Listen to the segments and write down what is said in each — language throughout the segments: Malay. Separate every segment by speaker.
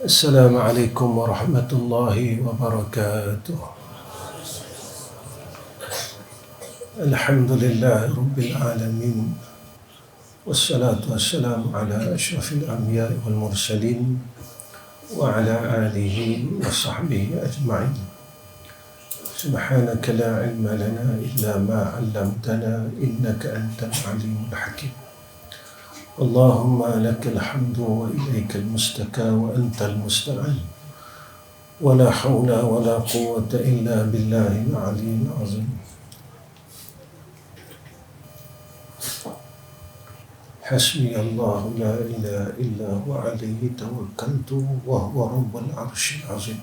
Speaker 1: Assalamualaikum warahmatullahi wabarakatuh. Alhamdulillah Rabbil Alamin. Wassalatu wassalamu ala ashrafil anbiya wal mursalin wa ala alihi wa sahbihi ajma'in. Subhanaka la ilma lana illa ma 'allamtana innaka antal alimul hakim. Allahumma lakal hamdu wa ilaikal mustaka wa antal musta'an. Wa la hawla wa la quwwata illa billahil aliyyil azim. Hasbi Allah la ilaha illa huwa alayhi tawakkaltu wa huwa rabbul arsyil azim.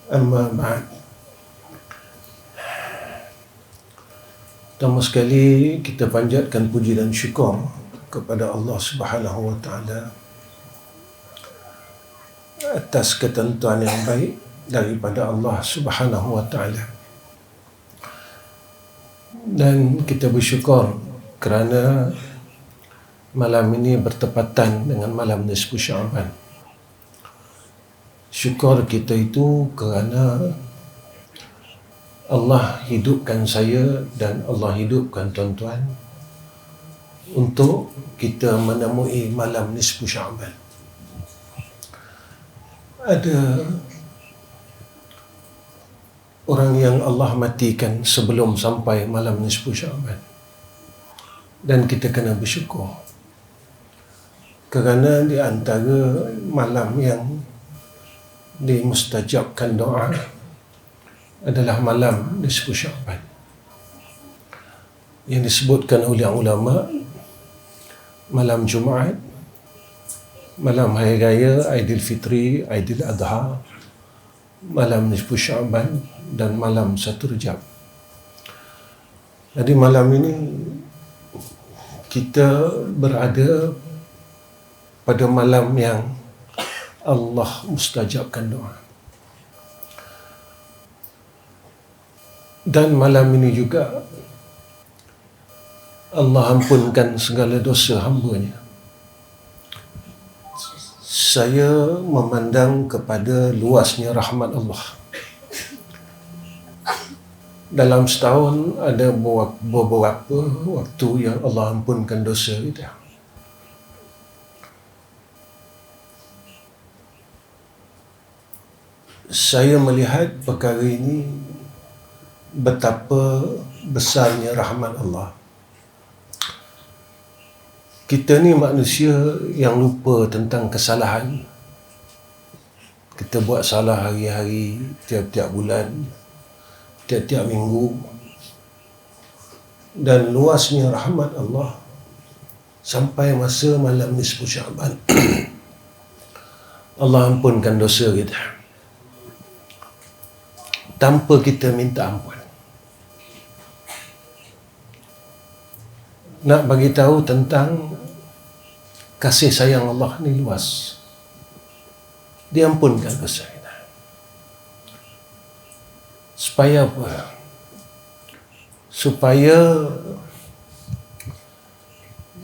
Speaker 1: Amma ba'd. Pertama sekali kita panjatkan puji dan syukur kepada Allah Subhanahu wa taala atas ketentuan yang baik daripada Allah Subhanahu wa taala. Dan kita bersyukur kerana malam ini bertepatan dengan malam nisfu Sya'ban. Syukur kita itu kerana Allah hidupkan saya dan Allah hidupkan tuan-tuan untuk kita menemui malam nisfu Sya'ban. Ada orang yang Allah matikan sebelum sampai malam nisfu Sya'ban, dan kita kena bersyukur kerana di antara malam yang dimustajabkan doa adalah malam nisfu Sya'ban, yang disebutkan oleh ulama malam Jumaat, malam Hari Raya Aidilfitri, Aidil Adha, malam nisfu Sya'ban dan malam 1 Rejab. Jadi malam ini kita berada pada malam yang Allah mustajabkan doa. Dan malam ini juga Allah ampunkan segala dosa hamba-Nya. Saya memandang kepada luasnya rahmat Allah. Dalam setahun ada beberapa waktu yang Allah ampunkan dosa kita. Saya melihat perkara ini betapa besarnya rahmat Allah. Kita ni manusia yang lupa tentang kesalahan. Kita buat salah hari-hari, tiap-tiap bulan, tiap-tiap minggu. Dan luasnya rahmat Allah sampai masa malam nisfu Sya'ban Allah ampunkan dosa kita tanpa kita minta ampun. Nak bagi tahu tentang kasih sayang Allah ni luas. Diampunkan dosa kita. Supaya apa? Supaya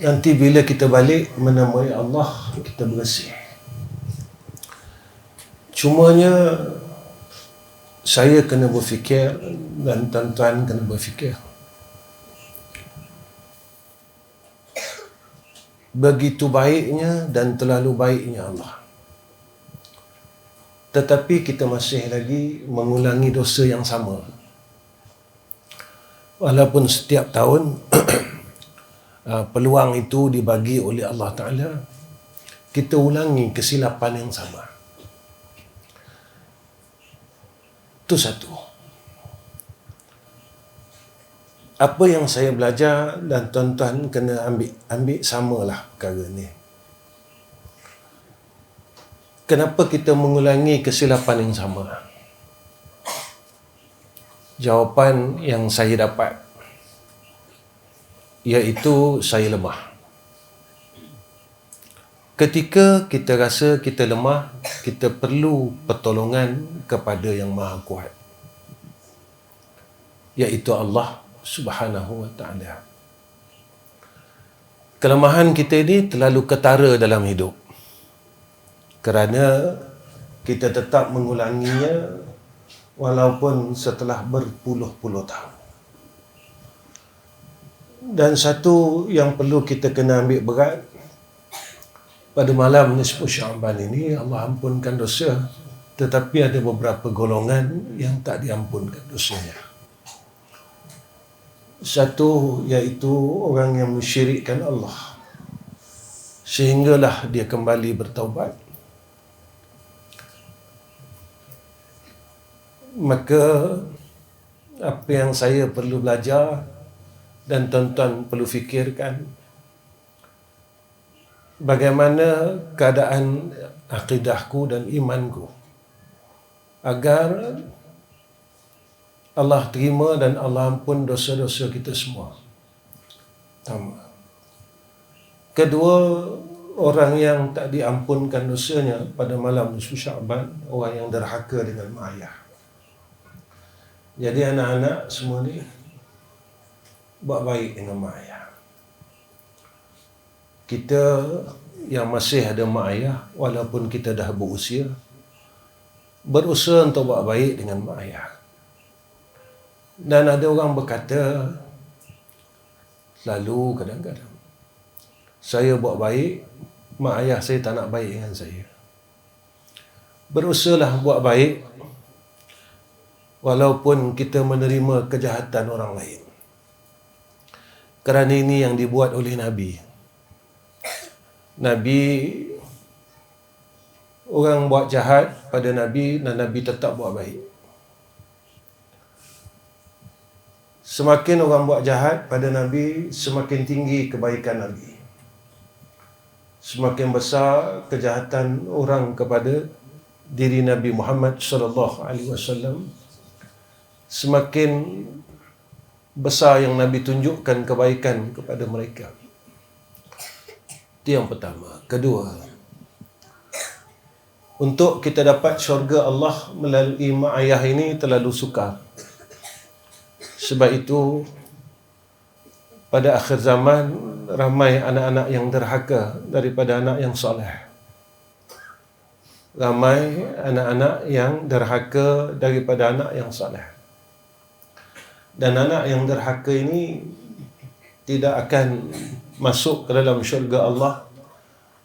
Speaker 1: nanti bila kita balik menemui Allah, kita bersih. Cumanya saya kena berfikir dan tuan-tuan kena berfikir. Begitu baiknya dan terlalu baiknya Allah, tetapi kita masih lagi mengulangi dosa yang sama. Walaupun setiap tahun peluang itu dibagi oleh Allah Ta'ala, kita ulangi kesilapan yang sama. Itu satu. Apa yang saya belajar dan tuan-tuan kena ambil samalah perkara ni. Kenapa kita mengulangi kesilapan yang sama? Jawapan yang saya dapat iaitu saya lemah. Ketika kita rasa kita lemah, kita perlu pertolongan kepada yang Maha Kuat, iaitu Allah Subhanahu wa ta'ala. Kelemahan kita ini terlalu ketara dalam hidup. kerana kita tetap mengulanginya walaupun setelah berpuluh-puluh tahun. Dan satu yang perlu kita kena ambil berat pada malam nisfu Sya'ban ini, Allah ampunkan dosa, tetapi ada beberapa golongan yang tak diampunkan dosanya. Satu iaitu orang yang mensyirikkan Allah sehinggalah dia kembali bertaubat. Maka apa yang saya perlu belajar dan tuan-tuan perlu fikirkan, bagaimana keadaan akidahku dan imanku agar Allah terima dan Allah ampun dosa-dosa kita semua. Pertama. Kedua, orang yang tak diampunkan dosanya pada malam nisfu Sya'ban, orang yang derhaka dengan mak ayah. Jadi anak-anak semua ni buat baik dengan mak ayah. Kita yang masih ada mak ayah, walaupun kita dah berusia, berusaha untuk buat baik dengan mak ayah. Dan ada orang berkata, selalu kadang-kadang, saya buat baik, mak ayah saya tak nak baik dengan saya. Berusahalah buat baik, walaupun kita menerima kejahatan orang lain. Kerana ini yang dibuat oleh Nabi. Nabi, orang buat jahat pada Nabi dan Nabi tetap buat baik. Semakin orang buat jahat pada Nabi, semakin tinggi kebaikan Nabi. Semakin besar kejahatan orang kepada diri Nabi Muhammad sallallahu alaihi wasallam, semakin besar yang Nabi tunjukkan kebaikan kepada mereka. Itu yang pertama. Kedua, untuk kita dapat syurga Allah melalui mak ayah ini terlalu sukar. Sebab itu pada akhir zaman ramai anak-anak yang derhaka daripada anak yang soleh. Ramai anak-anak yang derhaka daripada anak yang soleh. Dan anak yang derhaka ini tidak akan masuk ke dalam syurga Allah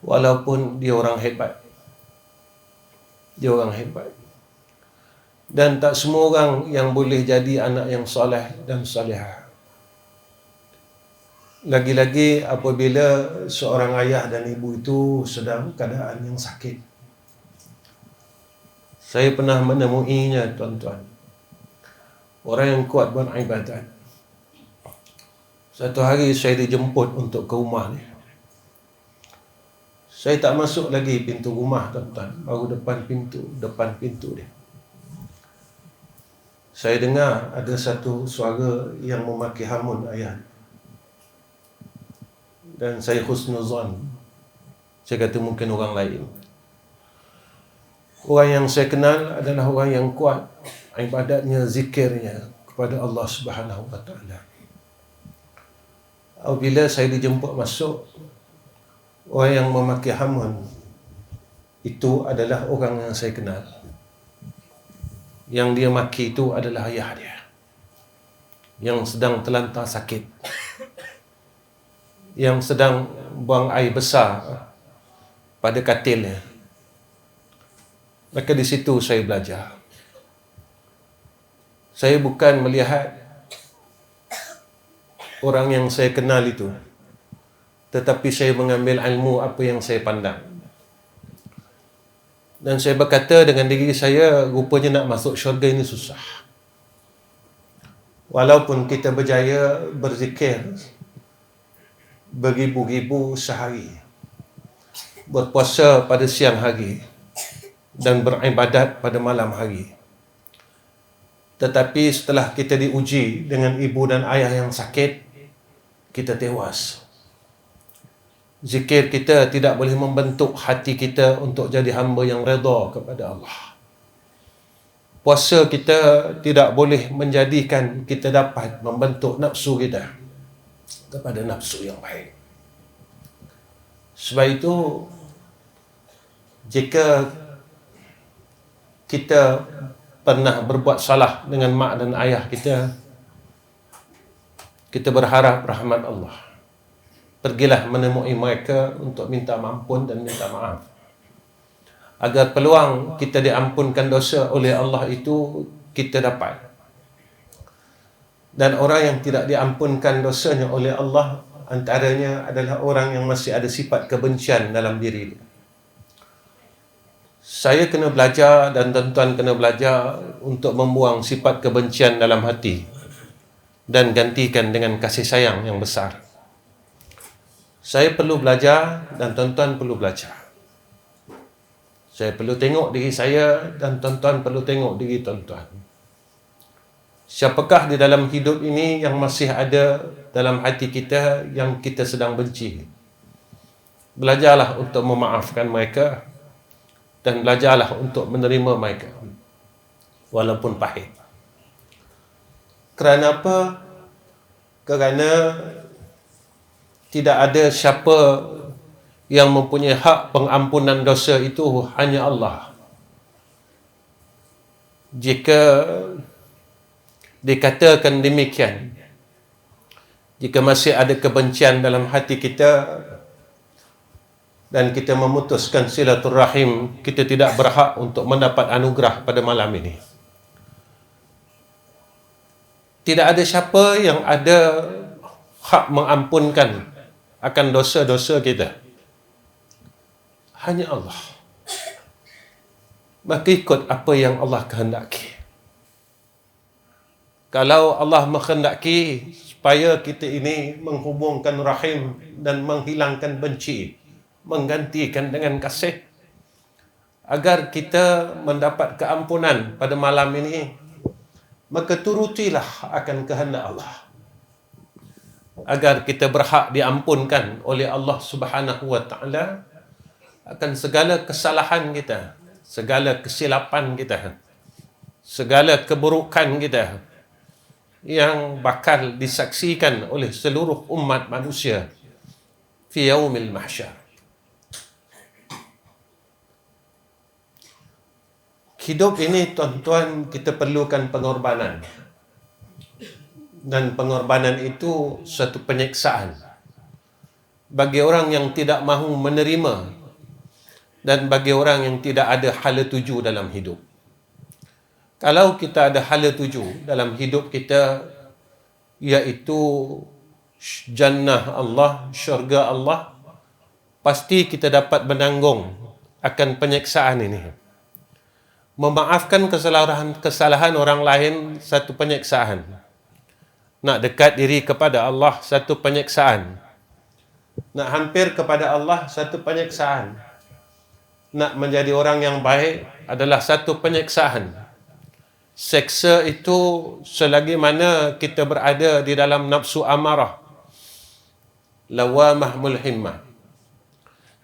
Speaker 1: walaupun dia orang hebat. Dia orang hebat. Dan tak semua orang yang boleh jadi anak yang soleh dan salihah. Lagi-lagi apabila seorang ayah dan ibu itu sedang keadaan yang sakit. Saya pernah menemuinya, tuan-tuan. Orang yang kuat beribadat. Satu hari saya dijemput untuk ke rumah dia. Saya tak masuk lagi pintu rumah, tuan-tuan. Baru depan pintu dia. Saya dengar ada satu suara yang memaki hamun ayah. Dan saya husnuzan. Saya kata mungkin orang lain. Orang yang saya kenal adalah orang yang kuat ibadatnya, zikirnya kepada Allah Subhanahu wa taala. Apabila saya dijemput masuk, orang yang memaki hamun itu adalah orang yang saya kenal. Yang dia maki itu adalah ayah dia yang sedang terlantar sakit, yang sedang buang air besar pada katilnya. Maka di situ saya belajar. Saya bukan melihat orang yang saya kenal itu, tetapi saya mengambil ilmu apa yang saya pandang. Dan saya berkata dengan diri saya, rupanya nak masuk syurga ini susah. Walaupun kita berjaya berzikir beribu-ribu sehari, berpuasa pada siang hari, dan beribadat pada malam hari, tetapi setelah kita diuji dengan ibu dan ayah yang sakit, kita tewas. Zikir kita tidak boleh membentuk hati kita untuk jadi hamba yang redha kepada Allah. Puasa kita tidak boleh menjadikan kita dapat membentuk nafsu kita kepada nafsu yang baik. Sebab itu, Jika kita pernah berbuat salah dengan mak dan ayah kita, kita berharap rahmat Allah. Pergilah menemui mereka untuk minta ampun dan minta maaf, agar peluang kita diampunkan dosa oleh Allah itu kita dapat. Dan orang yang tidak diampunkan dosanya oleh Allah, antaranya adalah orang yang masih ada sifat kebencian dalam diri dia. Saya kena belajar dan tuan-tuan kena belajar untuk membuang sifat kebencian dalam hati dan gantikan dengan kasih sayang yang besar. Saya perlu belajar dan tuan-tuan perlu belajar. Saya perlu tengok diri saya dan tuan-tuan perlu tengok diri tuan-tuan. Siapakah di dalam hidup ini yang masih ada dalam hati kita yang kita sedang benci? Belajarlah untuk memaafkan mereka dan belajarlah untuk menerima mereka walaupun pahit. Kerana apa? Kerana tidak ada siapa yang mempunyai hak pengampunan dosa itu, hanya Allah. Jika dikatakan demikian, jika masih ada kebencian dalam hati kita dan kita memutuskan silaturahim, kita tidak berhak untuk mendapat anugerah pada malam ini. Tidak ada siapa yang ada hak mengampunkan akan dosa-dosa kita, hanya Allah. Maka ikut apa yang Allah kehendaki. Kalau Allah menghendaki supaya kita ini menghubungkan rahim dan menghilangkan benci, menggantikan dengan kasih, agar kita mendapat keampunan pada malam ini, maka turutilah akan kehendak Allah, agar kita berhak diampunkan oleh Allah Subhanahu wa taala akan segala kesalahan kita, segala kesilapan kita, segala keburukan kita yang bakal disaksikan oleh seluruh umat manusia fi yaumil mahsyar. Hidup ini tuan-tuan, kita perlukan pengorbanan. Dan pengorbanan itu satu penyiksaan bagi orang yang tidak mahu menerima dan bagi orang yang tidak ada hala tuju dalam hidup. Kalau kita ada hala tuju dalam hidup kita, iaitu jannah Allah, syurga Allah, pasti kita dapat menanggung akan penyiksaan ini. Memaafkan kesalahan orang lain satu penyiksaan. Nak dekat diri kepada Allah satu penyiksaan. Nak hampir kepada Allah satu penyiksaan. Nak menjadi orang yang baik adalah satu penyiksaan. Seksa itu selagi mana kita berada di dalam nafsu amarah, lawamah mulhimmah.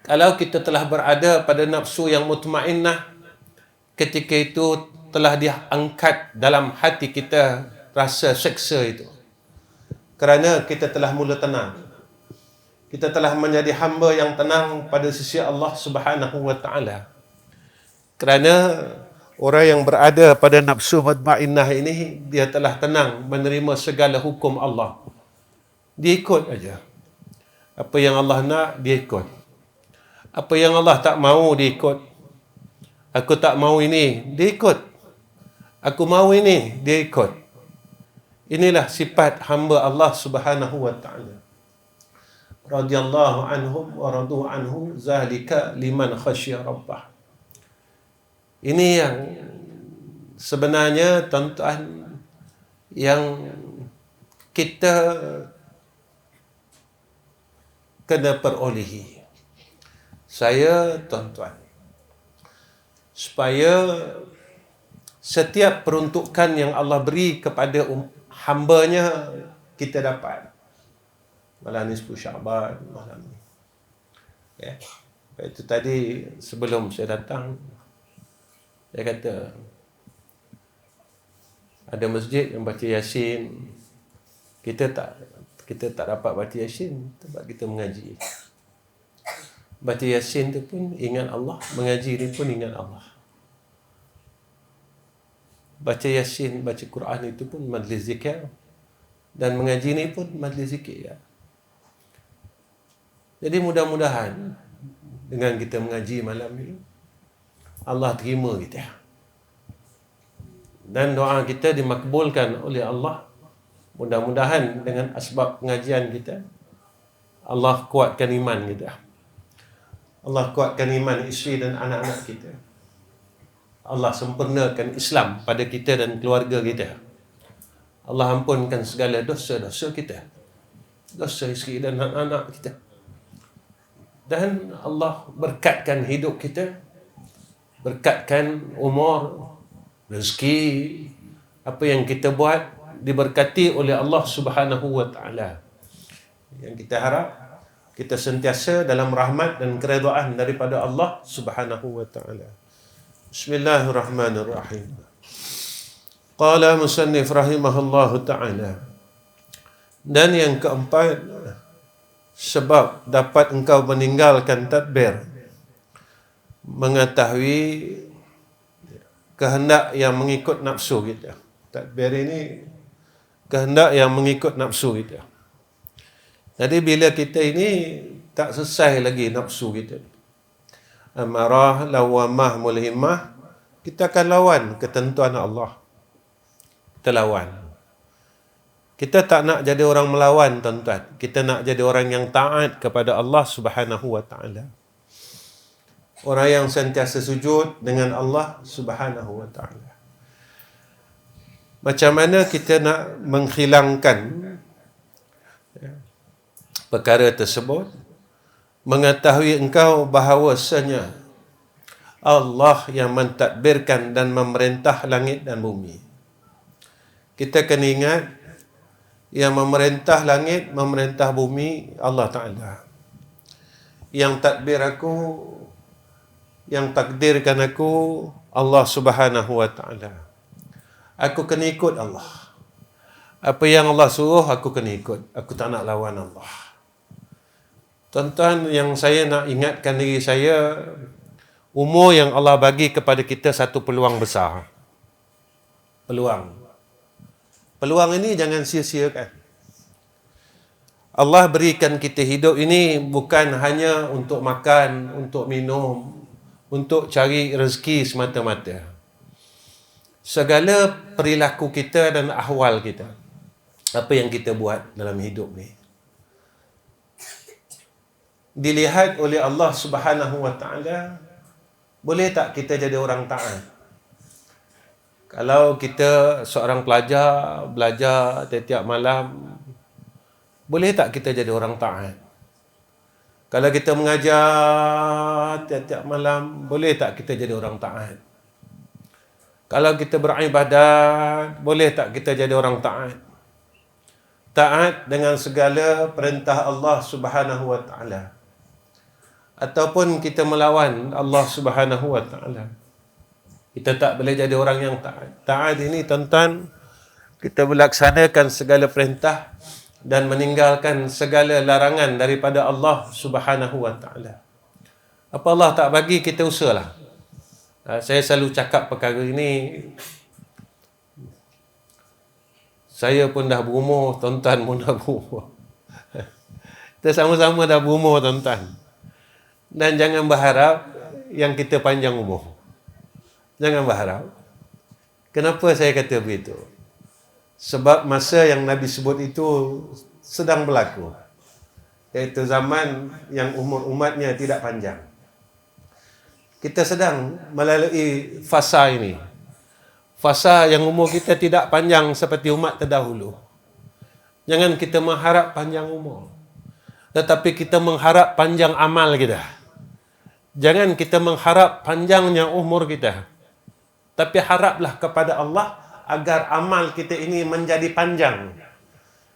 Speaker 1: Kalau kita telah berada pada nafsu yang mutmainnah, ketika itu telah diangkat dalam hati kita rasa seksa itu. Kerana kita telah mula tenang. Kita telah menjadi hamba yang tenang pada sisi Allah Subhanahu wa taala. Kerana orang yang berada pada nafsu mutmainnah ini, dia telah tenang menerima segala hukum Allah. Dia ikut aja. Apa yang Allah nak, dia ikut. Apa yang Allah tak mahu, dia ikut. Aku tak mahu ini, dia ikut. Aku mahu ini, dia ikut. Inilah sifat hamba Allah Subhanahu wa taala. Radhiyallahu anhum wa radu anhu, zalika liman khasya rabbah. Ini yang sebenarnya tuan-tuan yang kita kena perolehi. Saya tuan-tuan, supaya setiap peruntukan yang Allah beri kepada hamba-Nya kita dapat. Malam ni 10 Syaban, malam ni. Ya. Itu tadi sebelum saya datang, saya kata ada masjid yang baca Yasin. Kita tak dapat baca Yasin sebab kita mengaji. Baca Yasin tu pun ingat Allah, mengaji ni pun ingat Allah. Baca Yasin, baca Quran itu pun majlis zikir, dan mengaji ni pun majlis zikir. Jadi mudah-mudahan dengan kita mengaji malam ini, Allah terima kita. Dan doa kita dimakbulkan oleh Allah. Mudah-mudahan dengan asbab pengajian kita, Allah kuatkan iman kita. Allah kuatkan iman isteri dan anak-anak kita. Allah sempurnakan Islam pada kita dan keluarga kita. Allah ampunkan segala dosa-dosa kita, dosa isteri dan anak-anak kita. Dan Allah berkatkan hidup kita, berkatkan umur, rezeki, apa yang kita buat diberkati oleh Allah Subhanahu wa taala. Yang kita harap kita sentiasa dalam rahmat dan keredaan daripada Allah Subhanahu wa taala. Bismillahirrahmanirrahim. Qala musannif rahimahullahu taala. Dan yang keempat, sebab dapat engkau meninggalkan tadbir, mengetahui kehendak yang mengikut nafsu kita. Tadbir ini kehendak yang mengikut nafsu kita. Jadi bila kita ini tak selesai lagi nafsu kita, amarah, lawamah, mulhimah, kita akan lawan ketentuan Allah. Kita lawan. Kita tak nak jadi orang melawan, tuan-tuan. Kita nak jadi orang yang taat kepada Allah Subhanahu wa taala. Orang yang sentiasa sujud dengan Allah Subhanahu wa taala. Macam mana kita nak menghilangkan perkara tersebut? Mengetahui engkau bahawasanya Allah yang mentadbirkan dan memerintah langit dan bumi. Kita kena ingat, yang memerintah langit, memerintah bumi, Allah Ta'ala. Yang tadbir aku, yang takdirkan aku, Allah Subhanahu wa Ta'ala. Aku kena ikut Allah. Apa yang Allah suruh, aku kena ikut. Aku tak nak lawan Allah. Tuan-tuan, yang saya nak ingatkan diri saya, umur yang Allah bagi kepada kita satu peluang besar. Peluang. Peluang ini jangan sia-siakan. Allah berikan kita hidup ini bukan hanya untuk makan, untuk minum, untuk cari rezeki semata-mata. Segala perilaku kita dan ahwal kita, apa yang kita buat dalam hidup ni, dilihat oleh Allah Subhanahu wa taala. Boleh tak kita jadi orang taat? Kalau kita seorang pelajar, belajar tiap-tiap malam, boleh tak kita jadi orang taat? Kalau kita mengajar tiap-tiap malam, boleh tak kita jadi orang taat? Kalau kita beribadat, boleh tak kita jadi orang taat? Taat dengan segala perintah Allah Subhanahu wa taala. Ataupun kita melawan Allah Subhanahu wa taala. Kita tak boleh jadi orang yang taat. Taat ini, tuan-tuan, kita melaksanakan segala perintah dan meninggalkan segala larangan daripada Allah Subhanahu wa taala. Apa Allah tak bagi, kita usahalah. Saya selalu cakap perkara ini. Saya pun dah berumur, tuan-tuan pun dah berumur. Kita sama-sama dah berumur, tuan-tuan. Dan jangan berharap yang kita panjang umur. Jangan berharap. Kenapa saya kata begitu? Sebab masa yang Nabi sebut itu sedang berlaku. Iaitu zaman yang umur umatnya tidak panjang. Kita sedang melalui fasa ini. Fasa yang umur kita tidak panjang seperti umat terdahulu. Jangan kita mengharap panjang umur, tetapi kita mengharap panjang amal kita. Jangan kita mengharap panjangnya umur kita, tapi haraplah kepada Allah agar amal kita ini menjadi panjang.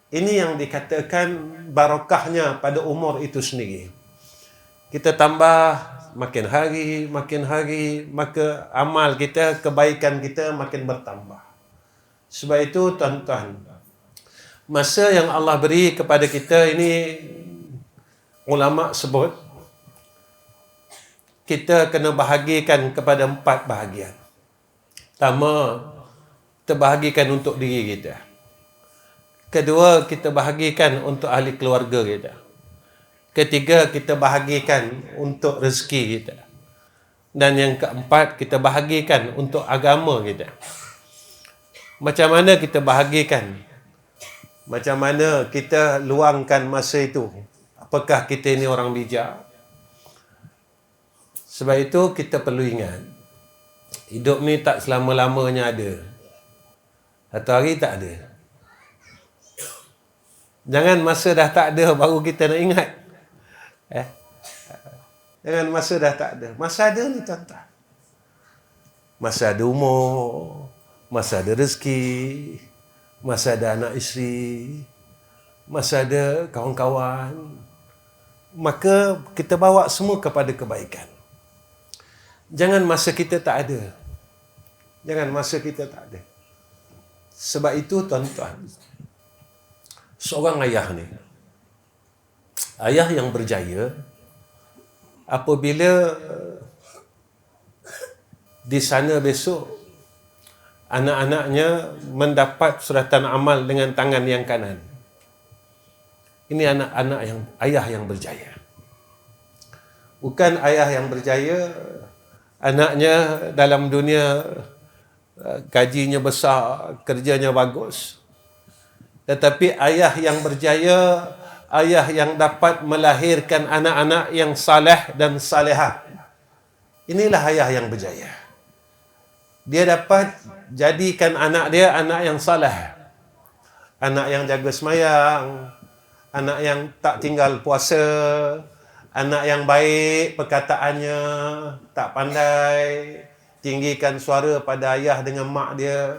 Speaker 1: Ini yang dikatakan barakahnya pada umur itu sendiri. Kita tambah makin hari, maka amal kita, kebaikan kita makin bertambah. Sebab itu, tuan-tuan, masa yang Allah beri kepada kita ini, ulama sebut kita kena bahagikan kepada 4 bahagian. Pertama, kita bahagikan untuk diri kita. Kedua, kita bahagikan untuk ahli keluarga kita. Ketiga, kita bahagikan untuk rezeki kita. Dan yang keempat, kita bahagikan untuk agama kita. Macam mana kita bahagikan? Macam mana kita luangkan masa itu? Apakah kita ini orang bijak? Sebab itu kita perlu ingat, hidup ni tak selama-lamanya ada. Satu hari tak ada. Jangan masa dah tak ada baru kita nak ingat. Jangan masa dah tak ada. Masa ada ni tuan-tuan. Masa ada umur, masa ada rezeki, masa ada anak isteri, masa ada kawan-kawan. Maka kita bawa semua kepada kebaikan. Jangan masa kita tak ada. Jangan masa kita tak ada. Sebab itu tuan-tuan, seorang ayah ni, ayah yang berjaya, apabila di sana besok anak-anaknya mendapat suratan amal dengan tangan yang kanan. Ini anak-anak yang ayah yang berjaya. Bukan ayah yang berjaya, anaknya dalam dunia gajinya besar, kerjanya bagus. Tetapi ayah yang berjaya, ayah yang dapat melahirkan anak-anak yang saleh dan salehah. Inilah ayah yang berjaya. Dia dapat jadikan anak dia anak yang saleh. Anak yang jaga semayang, anak yang tak tinggal puasa, anak yang baik perkataannya, tak pandai tinggikan suara pada ayah dengan mak dia,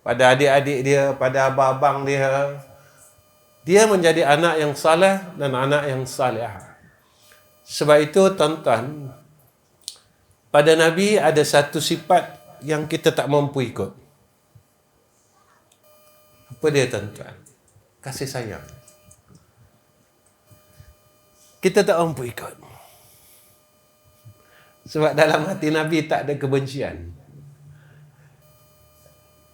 Speaker 1: pada adik-adik dia, pada abang-abang dia. Dia menjadi anak yang saleh dan anak yang salihah. Sebab itu tuan-tuan, pada Nabi ada satu sifat yang kita tak mampu ikut. Apa dia tuan-tuan? Kasih sayang. Kita tak mampu ikut. Sebab dalam hati Nabi tak ada kebencian.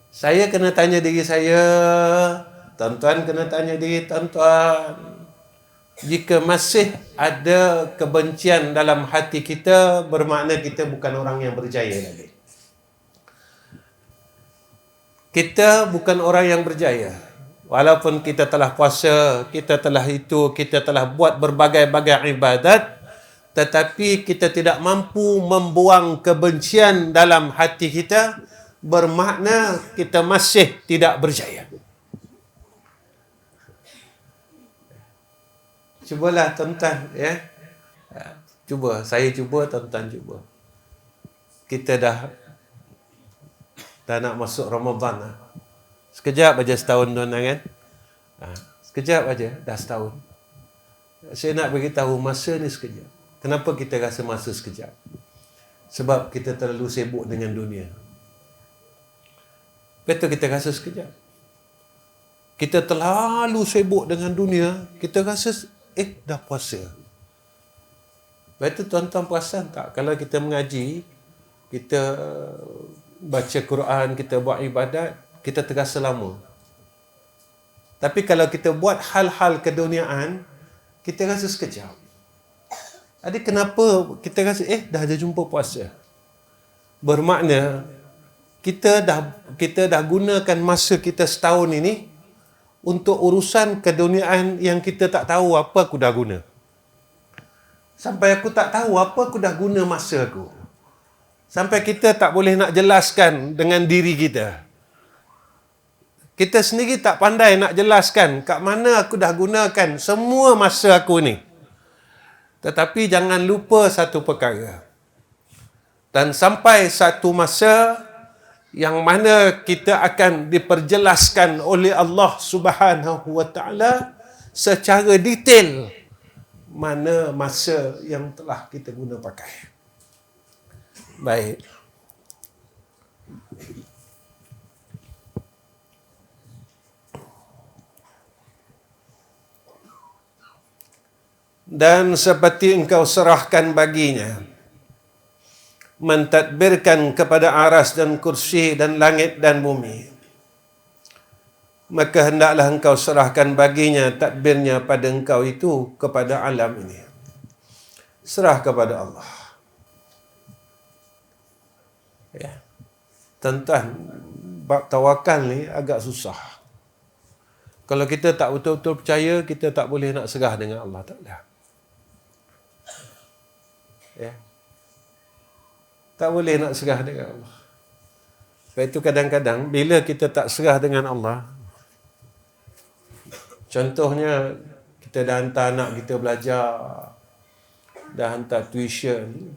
Speaker 1: Saya kena tanya diri saya, tuan-tuan kena tanya diri tuan-tuan. Jika masih ada kebencian dalam hati kita, bermakna kita bukan orang yang berjaya lagi. Kita bukan orang yang berjaya. Walaupun kita telah puasa, kita telah itu, kita telah buat berbagai-bagai ibadat, tetapi kita tidak mampu membuang kebencian dalam hati kita, bermakna kita masih tidak berjaya. Cubalah tuan-tuan, ya. Cuba, saya cuba, tuan-tuan cuba. Kita dah nak masuk Ramadan lah. Sekejap aja setahun tuan-tuan kan. Sekejap aja dah setahun. Saya nak beritahu masa ni sekejap. Kenapa kita rasa masa sekejap? Sebab kita terlalu sibuk dengan dunia. Betul kita rasa sekejap. Kita terlalu sibuk dengan dunia, kita rasa dah puasa. Betul tuan-tuan perasan tak? Kalau kita mengaji, kita baca Quran, kita buat ibadat, kita terasa lama. Tapi kalau kita buat hal-hal keduniaan, kita rasa sekejap. Jadi kenapa kita rasa dah ada jumpa puasa? Bermakna kita dah gunakan masa kita setahun ini untuk urusan keduniaan yang kita tak tahu apa aku dah guna. Sampai aku tak tahu apa aku dah guna masa aku. Sampai kita tak boleh nak jelaskan dengan diri kita. Kita sendiri tak pandai nak jelaskan kat mana aku dah gunakan semua masa aku ni. Tetapi jangan lupa satu perkara. Dan sampai satu masa yang mana kita akan diperjelaskan oleh Allah Subhanahu wa taala secara detail mana masa yang telah kita guna pakai. Baik. Dan seperti engkau serahkan baginya mentadbirkan kepada aras dan kursi dan langit dan bumi, maka hendaklah engkau serahkan baginya tadbirnya pada engkau itu kepada alam ini. Serah kepada Allah. Ya. Tuan-tuan, bab tawakal ni agak susah. Kalau kita tak betul-betul percaya, kita tak boleh nak serah dengan Allah Ta'ala. Ya. Tak boleh nak serah dengan Allah. Sebab itu kadang-kadang, bila kita tak serah dengan Allah, contohnya, kita dah hantar anak kita belajar, dah hantar tuition,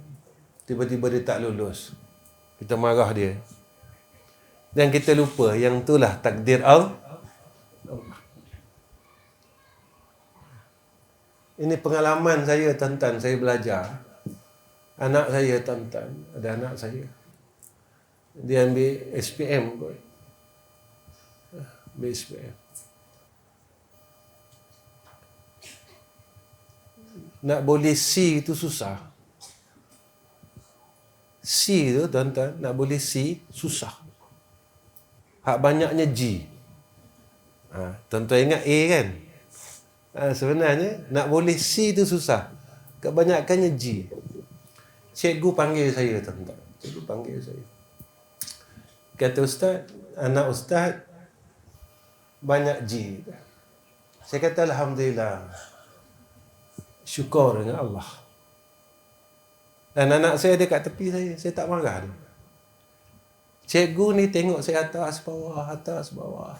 Speaker 1: tiba-tiba dia tak lulus. Kita marah dia. Dan kita lupa, yang itulah takdir Allah. Ini pengalaman saya, tuan-tuan, saya belajar. Anak saya, tuan-tuan, ada anak saya. Dia ambil SPM kot. Ambil SPM. Nak boleh C itu susah. C tu, tuan-tuan, nak boleh C susah. Hak banyaknya G. Tuan-tuan ingat A kan? Sebenarnya nak boleh C tu susah. Kebanyakannya G. Cikgu panggil saya, tuan-tuan. Cikgu panggil saya. Kata ustaz, anak ustaz banyak G. Saya kata alhamdulillah. Syukur dengan Allah. Dan anak saya ada kat tepi saya. Saya tak marah dia. Cikgu ni tengok saya atas bawah.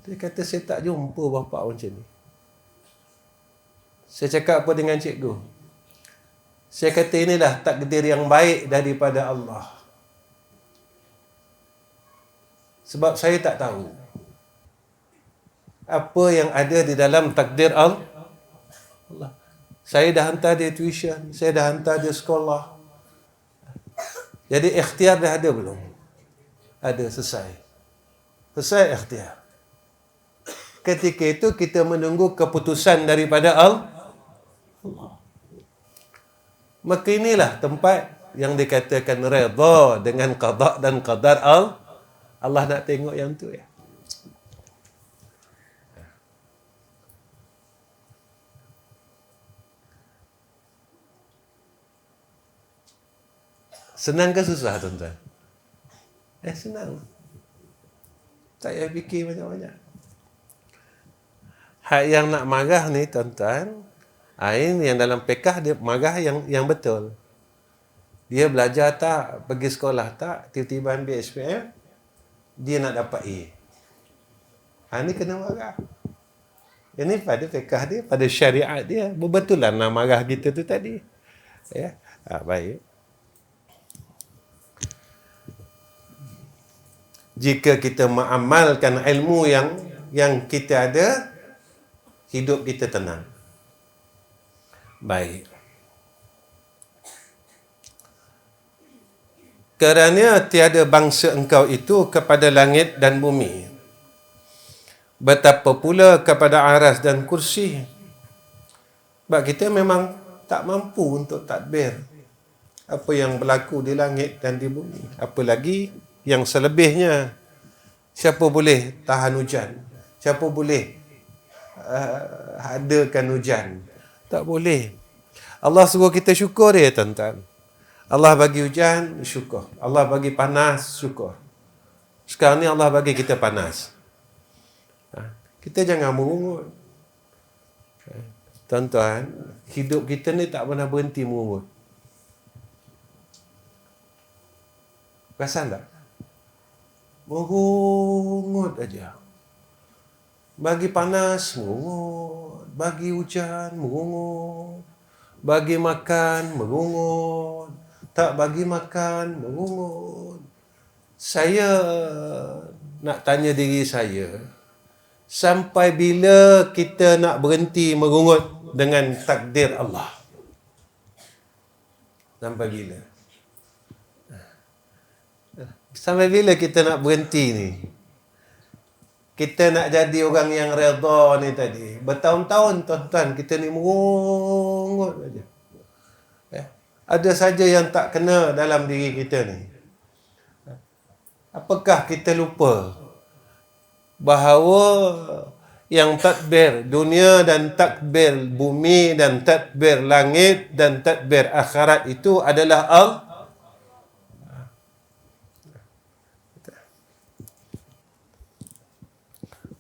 Speaker 1: Dia kata saya tak jumpa bapa macam ni. Saya cakap apa dengan cikgu? Saya kata inilah takdir yang baik daripada Allah. Sebab saya tak tahu apa yang ada di dalam takdir Allah. Saya dah hantar dia tuition, saya dah hantar dia sekolah. Jadi ikhtiar dah ada belum? Ada, selesai. Selesai ikhtiar. Ketika itu kita menunggu keputusan daripada Allah. Maka inilah tempat yang dikatakan redha dengan qada dan qadar Allah. Allah nak tengok yang tu ya. Senang ke susah, tuan-tuan? Senang. Tak payah fikir banyak-banyak. Hak yang nak marah ni, tuan-tuan, ini yang dalam fiqh dia marah yang betul. Dia belajar tak, pergi sekolah tak, tiba-tiba ambil SPM, dia nak dapat A. Ini kena marah. Ini pada fiqh dia, pada syariat dia. Berbetulan nak marah kita tu tadi. Ya, baik. Jika kita mengamalkan ilmu yang kita ada, hidup kita tenang. Baik. Kerana tiada bangsa engkau itu kepada langit dan bumi, betapa pula kepada aras dan kursi. Sebab kita memang tak mampu untuk tadbir apa yang berlaku di langit dan di bumi. Apalagi yang selebihnya. Siapa boleh tahan hujan? Siapa boleh adakan hujan? Tak boleh. Allah suruh kita syukur ya, tuan-tuan. Allah bagi hujan, syukur. Allah bagi panas, syukur. Sekarang ni Allah bagi kita panas. Kita jangan merungut. Tuan-tuan, hidup kita ni tak pernah berhenti merungut. Perasan tak? Merungut aja. Bagi panas, merungut. Bagi hujan, merungut. Bagi makan, merungut. Tak bagi makan, merungut. Saya nak tanya diri saya, sampai bila kita nak berhenti merungut dengan takdir Allah? Sampai bila? Sampai bila kita nak berhenti ni? Kita nak jadi orang yang redha ni tadi. Bertahun-tahun, tuan-tuan, kita ni merungut aja. ada saja yang tak kena dalam diri kita ni. Apakah kita lupa bahawa yang tadbir dunia dan tadbir bumi dan tadbir langit dan tadbir akhirat itu adalah Allah?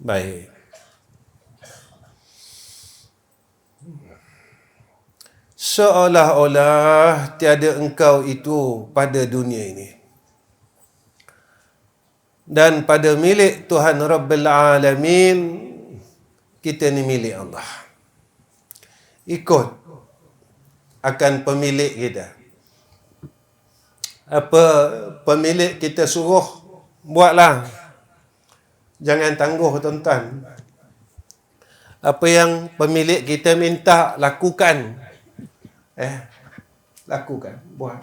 Speaker 1: Baik. Seolah-olah tiada engkau itu pada dunia ini. Dan pada milik Tuhan Rabbil Alamin, kita ni milik Allah. Ikut akan pemilik kita. Apa pemilik kita suruh, buatlah. Jangan tangguh tuan-tuan. Apa yang pemilik kita minta, lakukan. Lakukan, buat.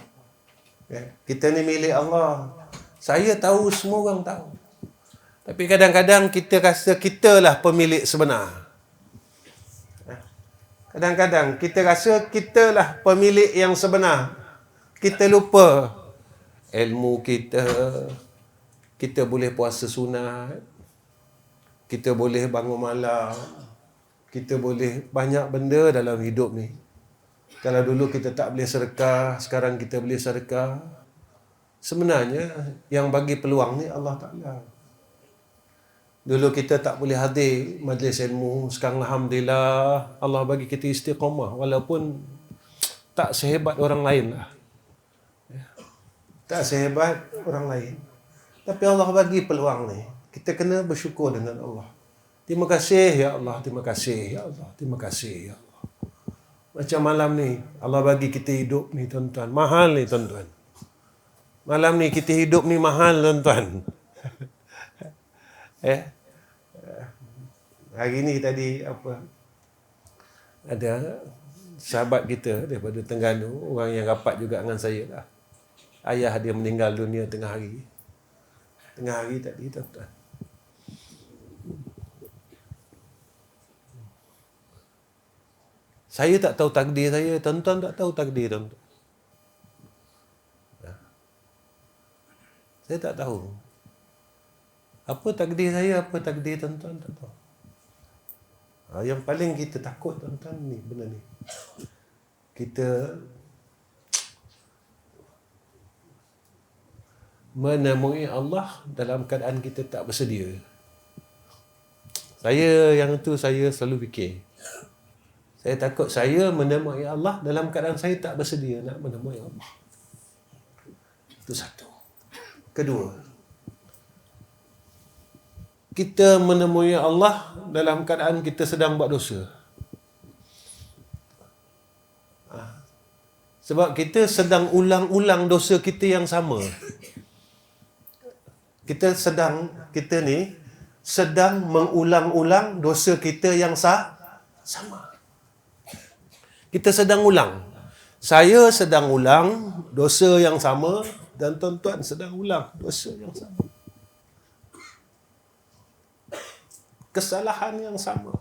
Speaker 1: Kita ni milik Allah. Saya tahu, semua orang tahu. Tapi kadang-kadang kita rasa kitalah pemilik sebenar. Kadang-kadang kita rasa kitalah pemilik yang sebenar. Kita lupa ilmu kita. Kita boleh puasa sunat. Kita boleh bangun malam. Kita boleh banyak benda dalam hidup ni. Kalau dulu kita tak boleh sedekah, sekarang kita boleh sedekah. Sebenarnya yang bagi peluang ni Allah Ta'ala. Dulu kita tak boleh hadir majlis ilmu, sekarang alhamdulillah Allah bagi kita istiqamah, walaupun tak sehebat orang lain lah. Tak sehebat orang lain. Tapi Allah bagi peluang ni. Kita kena bersyukur dengan Allah. Terima kasih ya Allah, terima kasih ya Allah, terima kasih ya Allah. Macam malam ni, Allah bagi kita hidup ni tuan-tuan. Mahal ni tuan-tuan. Malam ni kita hidup ni mahal tuan-tuan. Hari ni tadi ada sahabat kita daripada Terengganu, orang yang rapat juga dengan saya lah. Ayah dia meninggal dunia tengah hari. Tengah hari tadi tuan-tuan. Saya tak tahu takdir saya, tuan-tuan tak tahu takdir tuan-tuan. Saya tak tahu. Apa takdir saya, apa takdir tuan-tuan, tak tahu. Yang paling kita takut tuan-tuan ni, benda ni. Kita menemui Allah dalam keadaan kita tak bersedia. Yang tu saya selalu fikir. Saya takut saya menemui Allah dalam keadaan saya tak bersedia nak menemui Allah. Itu satu. Kedua, kita menemui Allah dalam keadaan kita sedang buat dosa. Sebab kita sedang ulang-ulang dosa kita yang sama. Kita sedang mengulang-ulang dosa kita yang sama. Kita sedang ulang. Saya sedang ulang dosa yang sama dan tuan-tuan sedang ulang dosa yang sama. Kesalahan yang sama.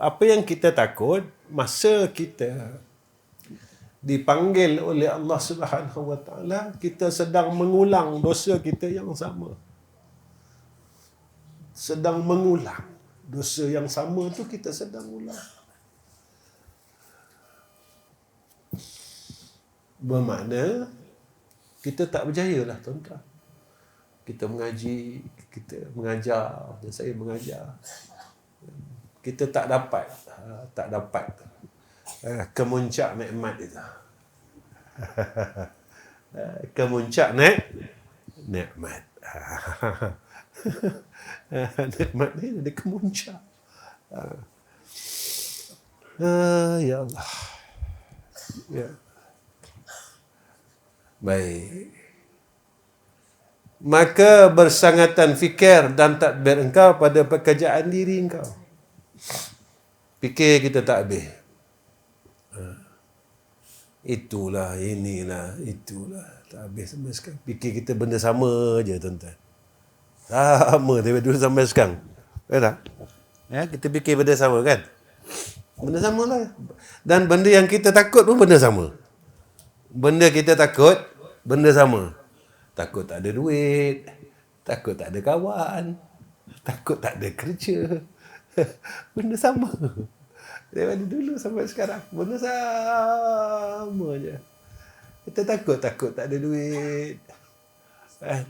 Speaker 1: Apa yang kita takut, masa kita dipanggil oleh Allah Subhanahu Wa Taala, kita sedang mengulang dosa kita yang sama. Sedang mengulang dosa yang sama tu, kita sedang ulang. Bermakna kita tak berjaya lah tuan-tuan. Kita mengaji, kita mengajar, dan saya mengajar. Kita tak dapat kemuncak nikmat itu. Kemuncak nikmat. Nikmat ni ada kemuncak. Ya Allah. Ya. Baik. Maka bersangatan fikir dan tadbir engkau pada pekerjaan diri engkau. Fikir kita tak habis. Itulah, inilah, itulah. Tak habis sampai sekarang. Fikir kita benda sama je tuan-tuan. Sama daripada dulu sampai sekarang. Kan tak? Kita fikir benda sama kan?
Speaker 2: Benda sama lah. Dan benda yang kita takut pun benda sama. Benda kita takut, benda sama. Takut tak ada duit, takut tak ada kawan, takut tak ada kerja. Benda sama. Daripada dulu sampai sekarang, benda sama je. Kita takut tak ada duit. Kan?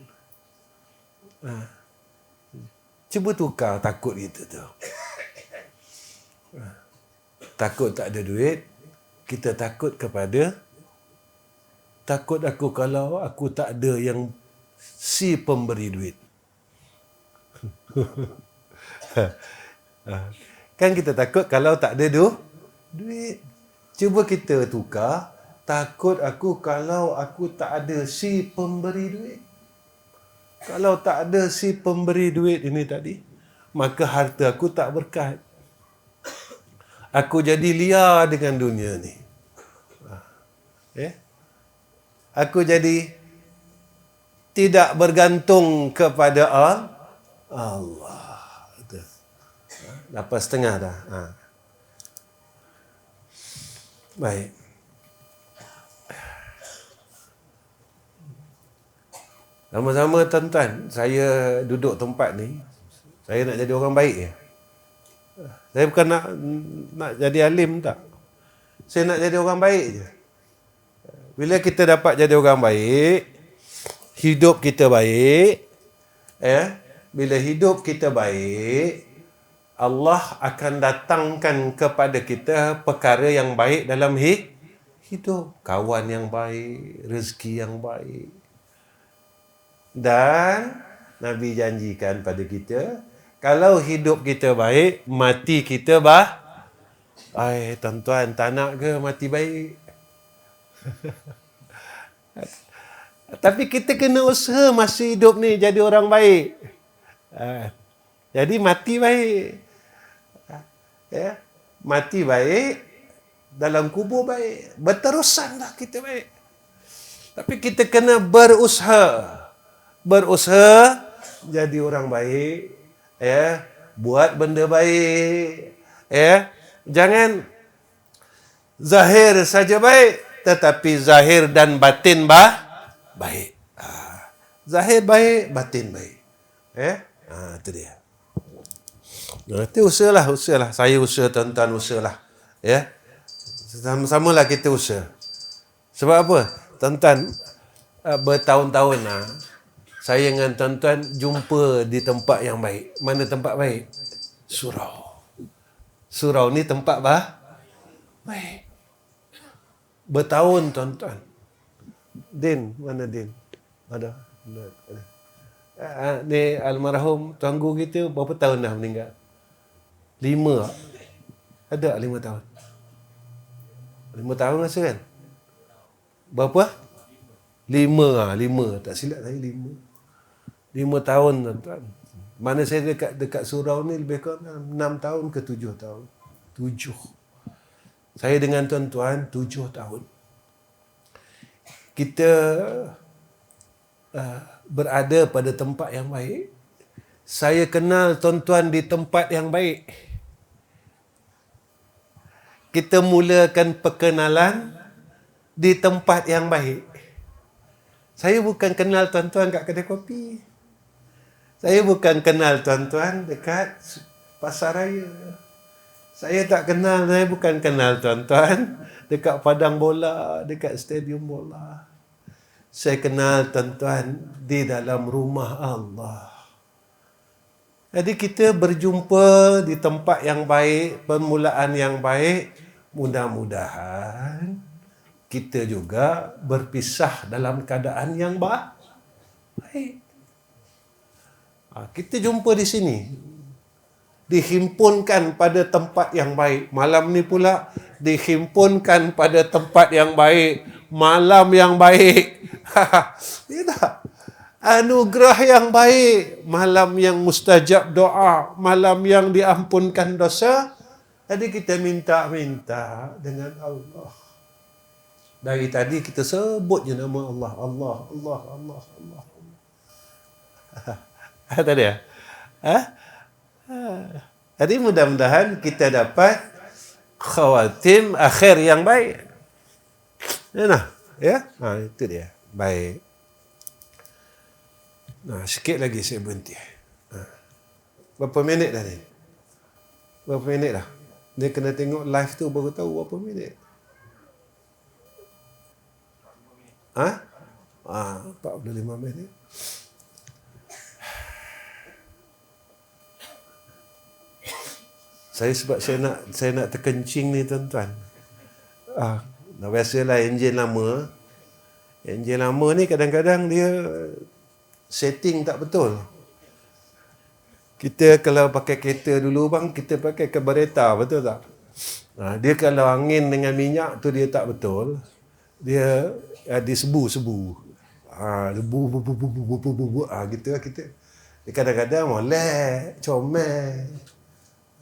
Speaker 2: Cuba tukar takut kita tu. Takut tak ada duit, kita takut kepada takut aku kalau aku tak ada yang si pemberi duit. Kan kita takut kalau tak ada duit. Cuba kita tukar, takut aku kalau aku tak ada si pemberi duit. Kalau tak ada si pemberi duit ini tadi, maka harta aku tak berkat. Aku jadi liar dengan dunia ni. Aku jadi tidak bergantung kepada Allah. 8.5 dah. Baik. Sama-sama tuan-tuan, saya duduk tempat ni, saya nak jadi orang baik je. Saya bukan nak jadi alim tak. Saya nak jadi orang baik je. Bila kita dapat jadi orang baik, hidup kita baik, bila hidup kita baik, Allah akan datangkan kepada kita perkara yang baik dalam hidup. Kawan yang baik, rezeki yang baik. Dan Nabi janjikan pada kita, kalau hidup kita baik, mati kita tuan-tuan, tak nak ke mati baik? Tapi kita kena usaha masih hidup ni jadi orang baik. Jadi mati baik. Mati baik, dalam kubur baik. Berterusanlah kita baik. Tapi kita kena berusaha. Berusaha jadi orang baik. Buat benda baik. Jangan zahir saja baik, tetapi zahir dan batin baik. Zahir baik, batin baik. Itu dia. Itu usahalah. Saya usaha, tuan-tuan usahalah. Sama-samalah kita usaha. Sebab apa? Tuan-tuan, bertahun-tahun saya dengan tuan-tuan jumpa di tempat yang baik. Mana tempat baik? Surau. Surau ni tempat baik. Bertahun, tuan-tuan. Din, mana Din? Ada. Ni almarhum Tuan Guru kita berapa tahun dah meninggal? 5. Ada 5 tahun. 5 tahun rasa kan? Berapa? 5. Tak silap saya 5. 5 tahun, tuan-tuan. Mana saya dekat surau ni lebih kurang 6 tahun ke 7 tahun. 7. Saya dengan tuan-tuan 7 tahun. Kita berada pada tempat yang baik. Saya kenal tuan-tuan di tempat yang baik. Kita mulakan perkenalan di tempat yang baik. Saya bukan kenal tuan-tuan kat kedai kopi. Saya bukan kenal tuan-tuan dekat pasar raya. Saya bukan kenal tuan-tuan dekat padang bola, dekat stadium bola. Saya kenal tuan-tuan di dalam rumah Allah. Jadi kita berjumpa di tempat yang baik, permulaan yang baik. Mudah-mudahan kita juga berpisah dalam keadaan yang baik. Kita jumpa di sini. Dihimpunkan pada tempat yang baik. Malam ni pula dihimpunkan pada tempat yang baik. Malam yang baik. Tidak. Anugerah yang baik. Malam yang mustajab doa. Malam yang diampunkan dosa. Jadi kita minta-minta dengan Allah. Dari tadi kita sebut je nama Allah. Allah. Tadi ya? Jadi mudah-mudahan kita dapat khawatim akhir yang baik. Ya? Itu dia. Baik. Sikit lagi saya berhenti. Berapa minit dah ni? Berapa minit dah? Dia kena tengok live tu baru tahu berapa minit. 45 minit. Sebab saya nak terkencing ni tuan-tuan. Biasalah enjin lama. Enjin lama ni kadang-kadang dia setting tak betul. Kita kalau pakai kereta dulu bang, kita pakai carburetor, betul tak? Dia kalau angin dengan minyak tu dia tak betul. Dia sebu-sebu. Gitu lah kita. Dia kadang-kadang molek, comel.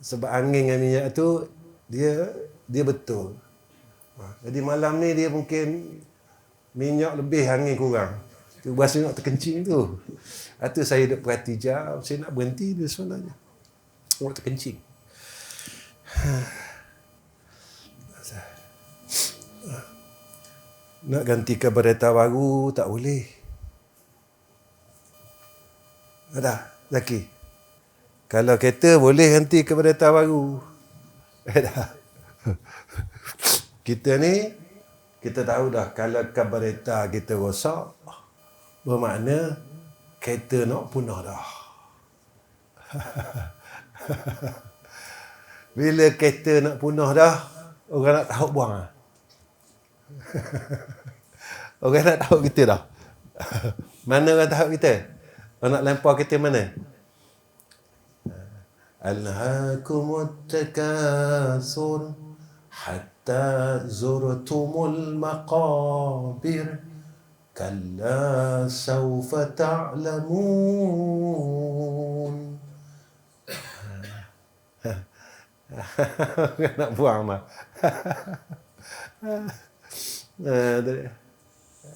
Speaker 2: Sebab angin dengan minyak tu dia betul. Jadi malam ni dia mungkin minyak lebih, angin kurang. Tu berasa nak terkencing tu. Itu saya duk perhati jam, saya nak berhenti dia sebenarnya. Nak terkencing. Nak ganti carburetor baru tak boleh. Ada, Zaki. Kalau kereta boleh ganti carburetor baru. Dah. Kita ni, kita tahu dah kalau carburetor kita rosak, bermakna kereta nak punah dah. Bila kereta nak punah dah, orang nak tahu buang lah. Orang nak tahu kita dah. Mana orang tahu kita? Orang nak lempar kita mana? Alhaakumut takatsur hatta zurtumul maqabir kalla sawfa ta'lamun. Nak buang mah.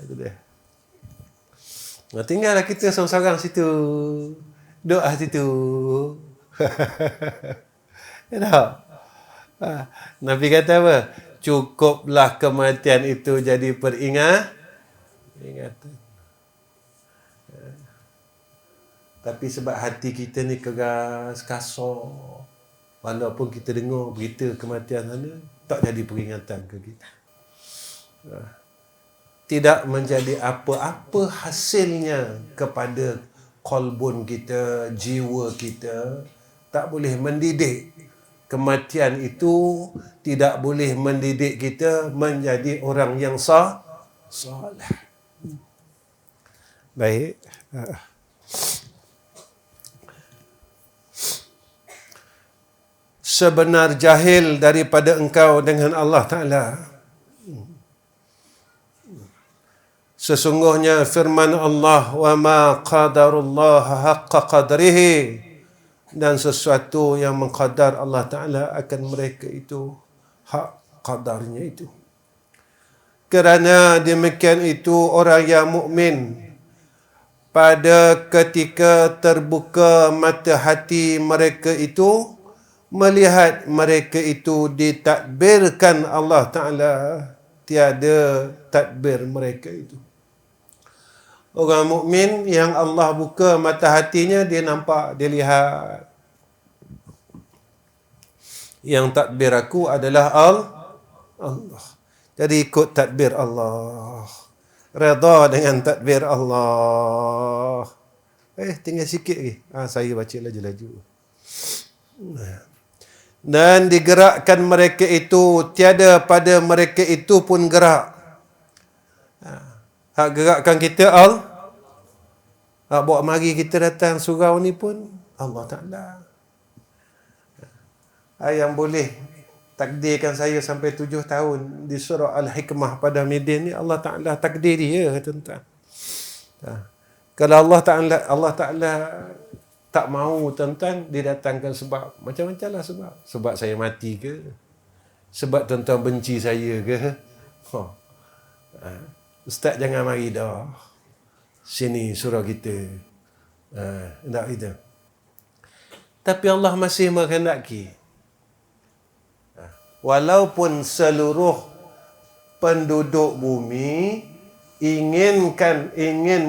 Speaker 2: Itu dia. Tinggallah kita seorang-seorang situ. Doa situ. Nabi kata apa? Cukuplah kematian itu jadi peringatan. Tapi sebab hati kita ni keras, kasar, walaupun kita dengar berita kematian sana, tak jadi peringatan ke kita. Tidak menjadi apa-apa hasilnya kepada kolbun kita, jiwa kita. Tak boleh mendidik. Kematian itu tidak boleh mendidik kita menjadi orang yang saleh. Baik. Sebenar jahil daripada engkau dengan Allah Ta'ala. Sesungguhnya firman Allah, wa ma qadarullah haqqa qadrihi, dan sesuatu yang mengqadar Allah Ta'ala akan mereka itu hak qadarnya itu. Kerana demikian itu orang yang mukmin pada ketika terbuka mata hati mereka itu melihat mereka itu ditadbirkan Allah Ta'ala, tiada tadbir mereka itu. Orang mukmin yang Allah buka mata hatinya, dia nampak, dia lihat. Yang tadbir aku adalah Allah. Jadi ikut tadbir Allah. Redha dengan tadbir Allah. Tinggal sikit lagi. Saya baca laju-laju. Dan digerakkan mereka itu, tiada pada mereka itu pun gerak. Hak gerakkan kita hak bawa mari kita datang surau ni pun Allah Ta'ala. Yang boleh takdirkan saya sampai 7 tahun di surah Al-Hikmah pada Midin ni, Allah Ta'ala takdir dia, tuan-tuan. Kalau Allah Ta'ala tak mahu, tuan-tuan, dia datangkan sebab. Macam-macam lah sebab. Sebab saya mati ke? Sebab tuan-tuan benci saya ke? Ustaz jangan mari dah. Sini surau kita. Tak kita. Tapi Allah masih menghendaki. walaupun seluruh penduduk bumi ingin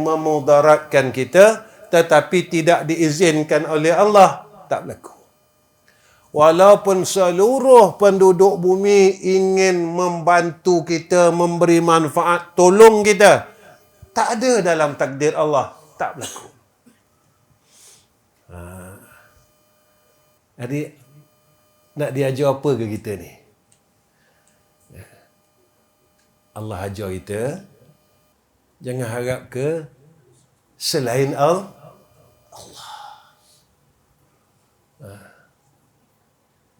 Speaker 2: memudaratkan kita, tetapi tidak diizinkan oleh Allah, tak berlaku. Walaupun seluruh penduduk bumi ingin membantu kita, memberi manfaat, tolong kita, tak ada dalam takdir Allah, tak berlaku. Jadi, nak diajar apa ke kita ni? Allah ajar kita, jangan harap ke selain Allah.